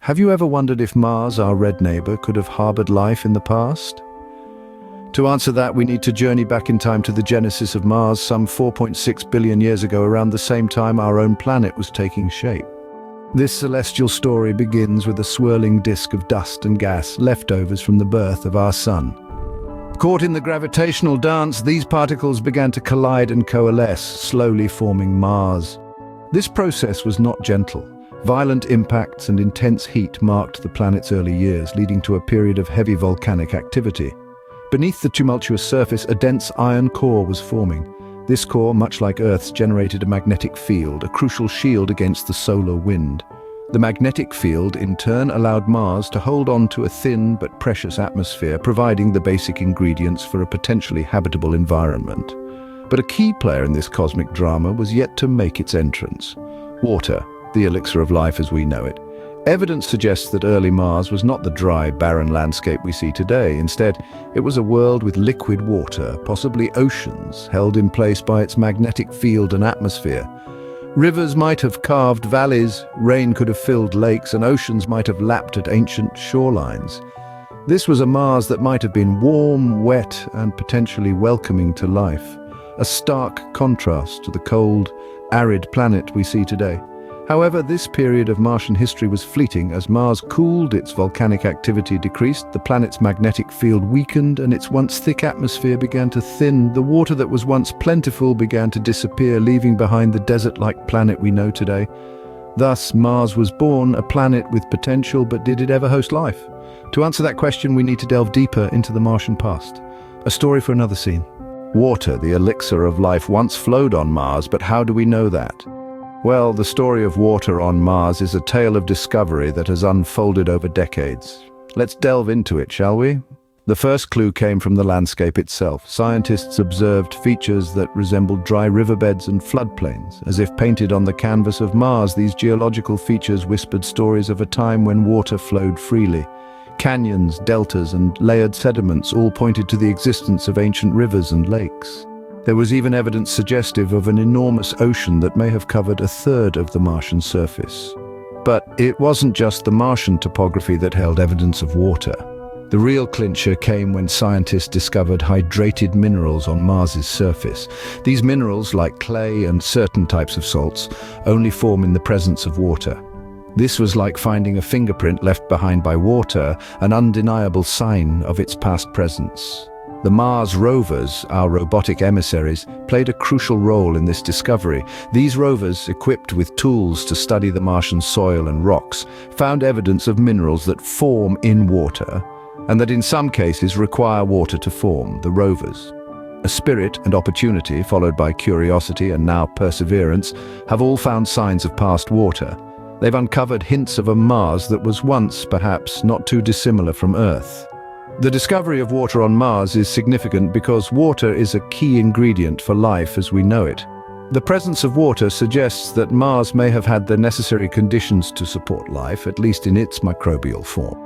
Have you ever wondered if Mars, our red neighbor, could have harbored life in the past? To answer that, we need to journey back in time to the genesis of Mars some 4.6 billion years ago, around the same time our own planet was taking shape. This celestial story begins with a swirling disk of dust and gas, leftovers from the birth of our sun. Caught in the gravitational dance, these particles began to collide and coalesce, slowly forming Mars. This process was not gentle. Violent impacts and intense heat marked the planet's early years, leading to a period of heavy volcanic activity. Beneath the tumultuous surface, a dense iron core was forming. This core, much like Earth's, generated a magnetic field, a crucial shield against the solar wind. The magnetic field, in turn, allowed Mars to hold on to a thin but precious atmosphere, providing the basic ingredients for a potentially habitable environment. But a key player in this cosmic drama was yet to make its entrance: water, the elixir of life as we know it. Evidence suggests that early Mars was not the dry, barren landscape we see today. Instead, it was a world with liquid water, possibly oceans, held in place by its magnetic field and atmosphere. Rivers might have carved valleys, rain could have filled lakes, and oceans might have lapped at ancient shorelines. This was a Mars that might have been warm, wet, and potentially welcoming to life, a stark contrast to the cold, arid planet we see today. However, this period of Martian history was fleeting. As Mars cooled, its volcanic activity decreased, the planet's magnetic field weakened, and its once thick atmosphere began to thin. The water that was once plentiful began to disappear, leaving behind the desert-like planet we know today. Thus, Mars was born, a planet with potential, but did it ever host life? To answer that question, we need to delve deeper into the Martian past. A story for another scene. Water, the elixir of life, once flowed on Mars, but how do we know that? Well, the story of water on Mars is a tale of discovery that has unfolded over decades. Let's delve into it, shall we? The first clue came from the landscape itself. Scientists observed features that resembled dry riverbeds and floodplains. As if painted on the canvas of Mars, these geological features whispered stories of a time when water flowed freely. Canyons, deltas, and layered sediments all pointed to the existence of ancient rivers and lakes. There was even evidence suggestive of an enormous ocean that may have covered a third of the Martian surface. But it wasn't just the Martian topography that held evidence of water. The real clincher came when scientists discovered hydrated minerals on Mars's surface. These minerals, like clay and certain types of salts, only form in the presence of water. This was like finding a fingerprint left behind by water, an undeniable sign of its past presence. The Mars rovers, our robotic emissaries, played a crucial role in this discovery. These rovers, equipped with tools to study the Martian soil and rocks, found evidence of minerals that form in water, and that in some cases require water to form. The rovers, a spirit and opportunity, followed by curiosity and now perseverance, have all found signs of past water. They've uncovered hints of a Mars that was once, perhaps, not too dissimilar from Earth. The discovery of water on Mars is significant because water is a key ingredient for life as we know it. The presence of water suggests that Mars may have had the necessary conditions to support life, at least in its microbial form.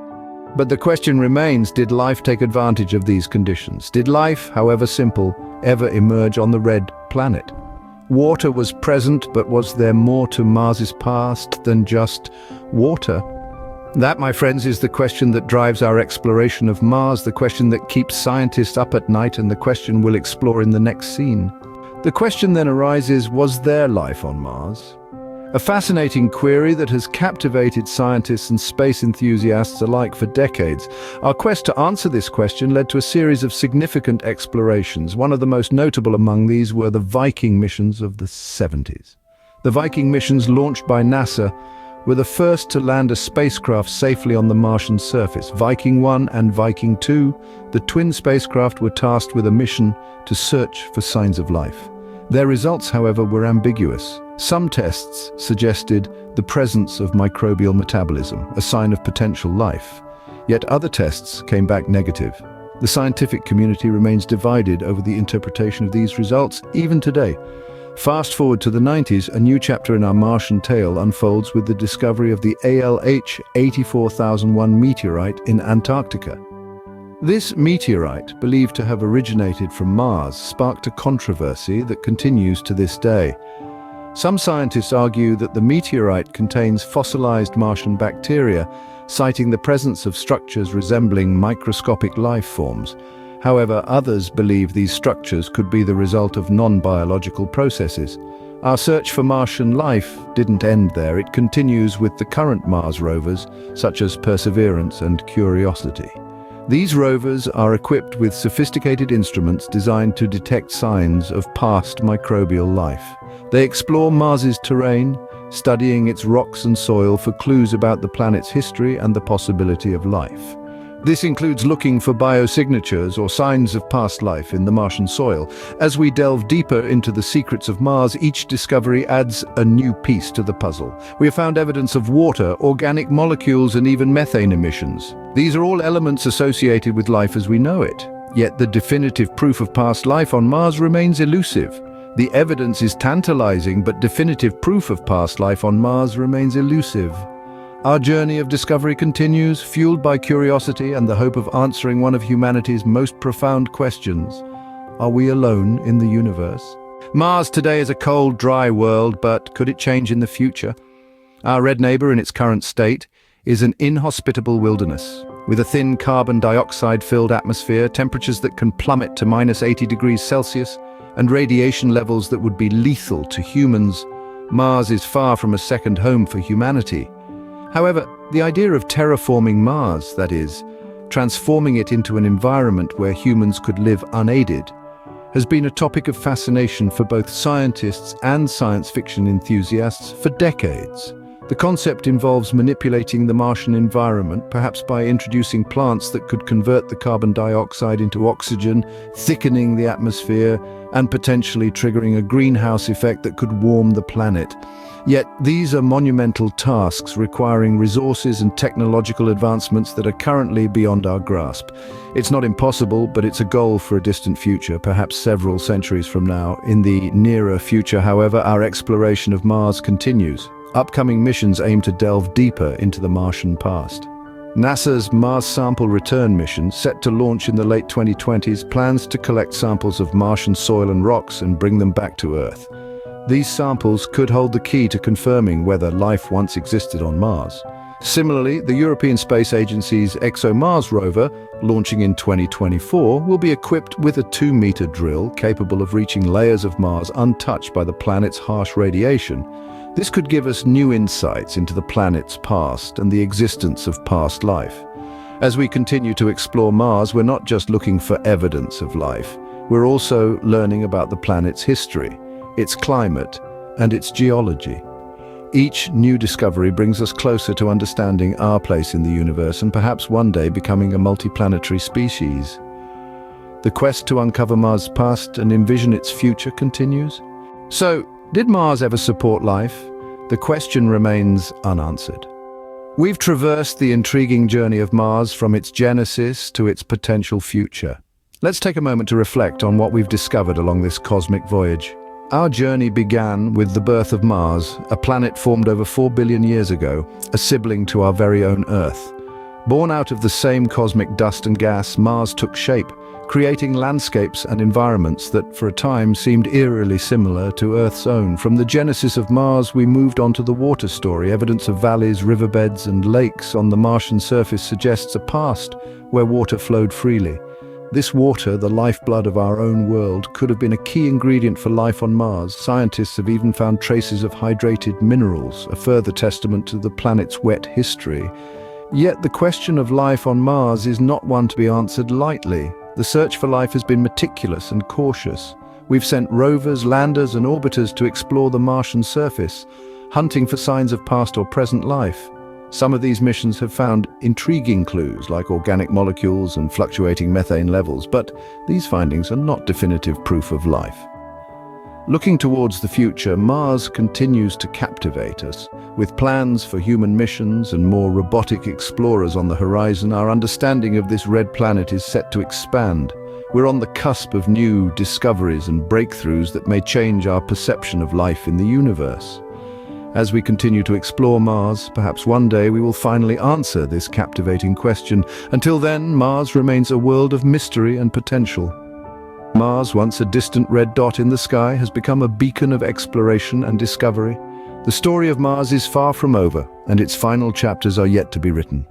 But the question remains, did life take advantage of these conditions? Did life, however simple, ever emerge on the red planet? Water was present, but was there more to Mars's past than just water? That, my friends, is the question that drives our exploration of Mars, the question that keeps scientists up at night, and the question we'll explore in the next scene. The question then arises, was there life on Mars? A fascinating query that has captivated scientists and space enthusiasts alike for decades. Our quest to answer this question led to a series of significant explorations. One of the most notable among these were the Viking missions of the 70s. The Viking missions, launched by NASA, were the first to land a spacecraft safely on the Martian surface. Viking 1 and Viking 2, the twin spacecraft, were tasked with a mission to search for signs of life. Their results, however, were ambiguous. Some tests suggested the presence of microbial metabolism, a sign of potential life. Yet other tests came back negative. The scientific community remains divided over the interpretation of these results, even today. Fast forward to the 90s, a new chapter in our Martian tale unfolds with the discovery of the ALH 84001 meteorite in Antarctica. This meteorite, believed to have originated from Mars, sparked a controversy that continues to this day. Some scientists argue that the meteorite contains fossilized Martian bacteria, citing the presence of structures resembling microscopic life forms. However, others believe these structures could be the result of non-biological processes. Our search for Martian life didn't end there. It continues with the current Mars rovers, such as Perseverance and Curiosity. These rovers are equipped with sophisticated instruments designed to detect signs of past microbial life. They explore Mars's terrain, studying its rocks and soil for clues about the planet's history and the possibility of life. This includes looking for biosignatures or signs of past life in the Martian soil. As we delve deeper into the secrets of Mars, each discovery adds a new piece to the puzzle. We have found evidence of water, organic molecules, and even methane emissions. These are all elements associated with life as we know it. Yet the definitive proof of past life on Mars remains elusive. The evidence is tantalizing, but definitive proof of past life on Mars remains elusive. Our journey of discovery continues, fueled by curiosity and the hope of answering one of humanity's most profound questions. Are we alone in the universe? Mars today is a cold, dry world, but could it change in the future? Our red neighbor in its current state is an inhospitable wilderness. With a thin carbon dioxide-filled atmosphere, temperatures that can plummet to -80 degrees Celsius, and radiation levels that would be lethal to humans, Mars is far from a second home for humanity. However, the idea of terraforming Mars, that is, transforming it into an environment where humans could live unaided, has been a topic of fascination for both scientists and science fiction enthusiasts for decades. The concept involves manipulating the Martian environment, perhaps by introducing plants that could convert the carbon dioxide into oxygen, thickening the atmosphere, and potentially triggering a greenhouse effect that could warm the planet. Yet these are monumental tasks requiring resources and technological advancements that are currently beyond our grasp. It's not impossible, but it's a goal for a distant future, perhaps several centuries from now. In the nearer future, however, our exploration of Mars continues. Upcoming missions aim to delve deeper into the Martian past. NASA's Mars Sample Return mission, set to launch in the late 2020s, plans to collect samples of Martian soil and rocks and bring them back to Earth. These samples could hold the key to confirming whether life once existed on Mars. Similarly, the European Space Agency's ExoMars rover, launching in 2024, will be equipped with a 2-meter drill capable of reaching layers of Mars untouched by the planet's harsh radiation. This could give us new insights into the planet's past and the existence of past life. As we continue to explore Mars, we're not just looking for evidence of life. We're also learning about the planet's history, its climate, and its geology. Each new discovery brings us closer to understanding our place in the universe and perhaps one day becoming a multiplanetary species. The quest to uncover Mars' past and envision its future continues. So, did Mars ever support life? The question remains unanswered. We've traversed the intriguing journey of Mars from its genesis to its potential future. Let's take a moment to reflect on what we've discovered along this cosmic voyage. Our journey began with the birth of Mars, a planet formed over 4 billion years ago, a sibling to our very own Earth. Born out of the same cosmic dust and gas, Mars took shape, creating landscapes and environments that for a time seemed eerily similar to Earth's own. From the genesis of Mars, we moved on to the water story. Evidence of valleys, riverbeds, and lakes on the Martian surface suggests a past where water flowed freely. This water, the lifeblood of our own world, could have been a key ingredient for life on Mars. Scientists have even found traces of hydrated minerals, a further testament to the planet's wet history. Yet the question of life on Mars is not one to be answered lightly. The search for life has been meticulous and cautious. We've sent rovers, landers, and orbiters to explore the Martian surface, hunting for signs of past or present life. Some of these missions have found intriguing clues like organic molecules and fluctuating methane levels, but these findings are not definitive proof of life. Looking towards the future, Mars continues to captivate us. With plans for human missions and more robotic explorers on the horizon, our understanding of this red planet is set to expand. We're on the cusp of new discoveries and breakthroughs that may change our perception of life in the universe. As we continue to explore Mars, perhaps one day we will finally answer this captivating question. Until then, Mars remains a world of mystery and potential. Mars, once a distant red dot in the sky, has become a beacon of exploration and discovery. The story of Mars is far from over, and its final chapters are yet to be written.